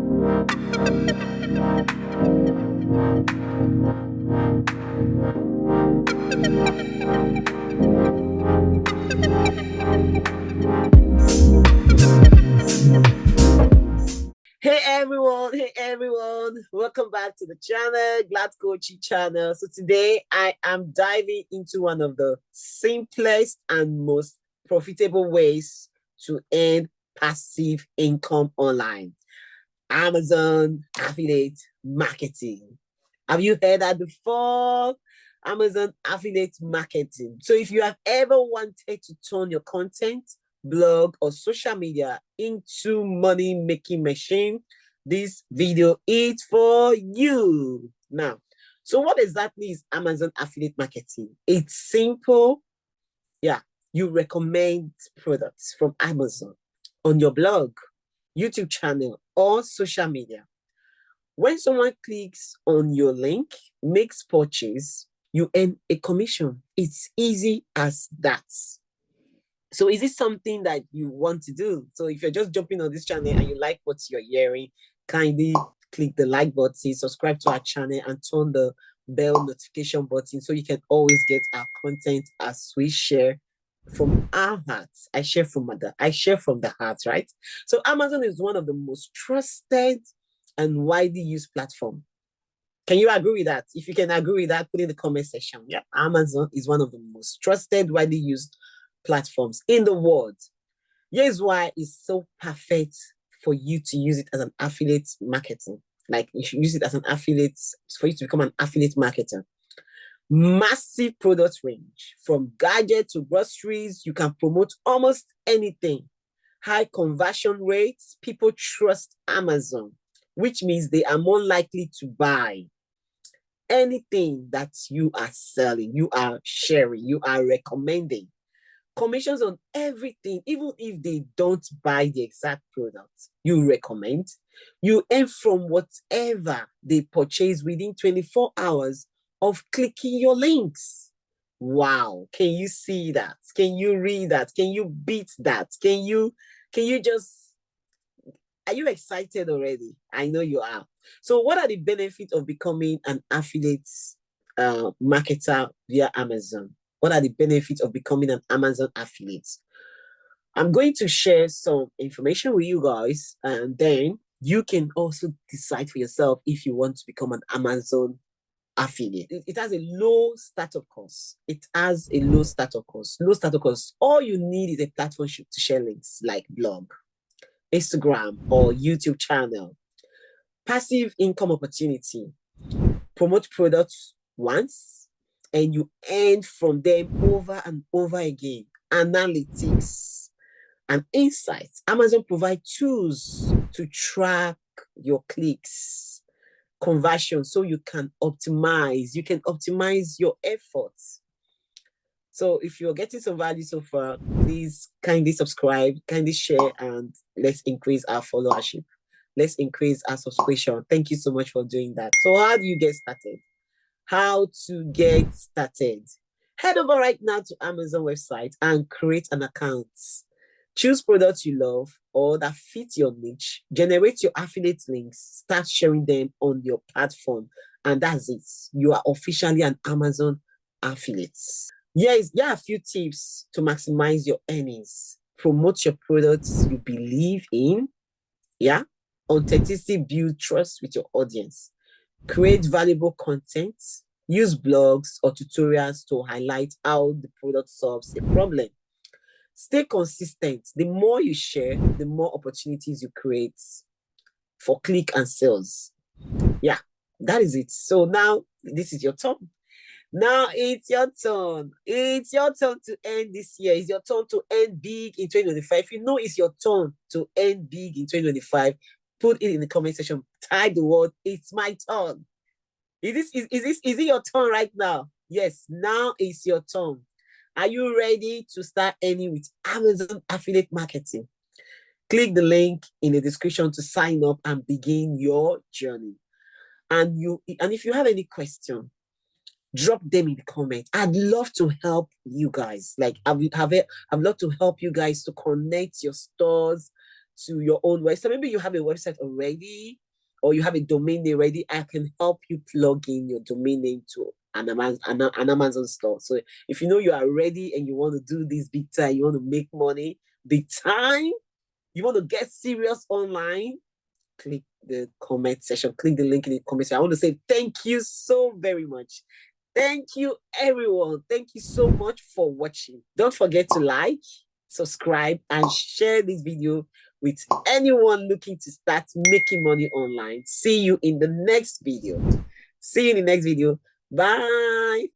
Hey everyone, welcome back to the channel, Glad Coaching channel. So today I am diving into one of the simplest and most profitable ways to earn passive income online: Amazon affiliate marketing. Have you heard that before? Amazon affiliate marketing. So if you have ever wanted to turn your content, blog, or social media into money-making machine, this video is for you. Now, so what exactly is Amazon affiliate marketing? It's simple. Yeah, you recommend products from Amazon on your blog, YouTube channel, or social media. When someone clicks on your link, makes purchase, you earn a commission. It's easy as that. So is this something that you want to do? So if you're just jumping on this channel and you like what you're hearing, kindly click the like button, subscribe to our channel, and turn the bell notification button so you can always get our content as we share from our hearts. I share from the heart, right? So Amazon is one of the most trusted and widely used platform. Can you agree with that? If you can agree with that, put in the comment section. Yeah, Amazon is one of the most trusted, widely used platforms in the world. Here's why it's so perfect for you to use it as an affiliate marketing. Like you should use it as an affiliate for you to become an affiliate marketer. Massive product range from gadgets to groceries. You can promote almost anything. High conversion rates. People trust Amazon, which means they are more likely to buy anything that you are selling, you are sharing, you are recommending. Commissions on everything, even if they don't buy the exact product you recommend, you earn from whatever they purchase within 24 hours of clicking your links. Wow, can you see that? Can you read that? Can you beat that? Can you just, are you excited already? I know you are. So what are the benefits of becoming an affiliate marketer via Amazon? What are the benefits of becoming an Amazon affiliate? I'm going to share some information with you guys, and then you can also decide for yourself if you want to become an Amazon affiliate. It has a low startup cost. It has a low startup cost. Low startup cost. All you need is a platform to share links like blog, Instagram, or YouTube channel. Passive income opportunity. Promote products once and you earn from them over and over again. Analytics and insights. Amazon provides tools to track your clicks, conversion, so you can optimize your efforts. So if you're getting some value so far, please kindly subscribe, kindly share, and let's increase our followership. Let's increase our subscription. Thank you so much for doing that. So how do you get started? How to get started? Head over right now to Amazon website and create an account. Choose products you love or that fit your niche. Generate your affiliate links. Start sharing them on your platform. And that's it. You are officially an Amazon affiliate. Yes, there are a few tips to maximize your earnings. Promote your products you believe in. Yeah. Authenticity build trust with your audience. Create valuable content. Use blogs or tutorials to highlight how the product solves a problem. Stay consistent. The more you share, the more opportunities you create for click and sales. Yeah, that is it. So now this is your turn. Now it's your turn. It's your turn to earn this year. It's your turn to earn big in 2025. If you know it's your turn to earn big in 2025, put it in the comment section. Type the word, it's my turn. Is it your turn right now? Yes, now it's your turn. Are you ready to start earning with Amazon affiliate marketing? Click the link in the description to sign up and begin your journey. And if you have any question, drop them in the comment. I'd love to help you guys. Like I'd love to help you guys to connect your stores, to your own website. So maybe you have a website already, or you have a domain name ready. I can help you plug in your domain name to an Amazon store. So if you know you are ready and you want to do this big time, you want to make money big time, you want to get serious online, click the comment section, click the link in the comment section. I want to say thank you so very much. Thank you, everyone. Thank you so much for watching. Don't forget to like, subscribe, and share this video with anyone looking to start making money online. See you in the next video. See you in the next video. Bye.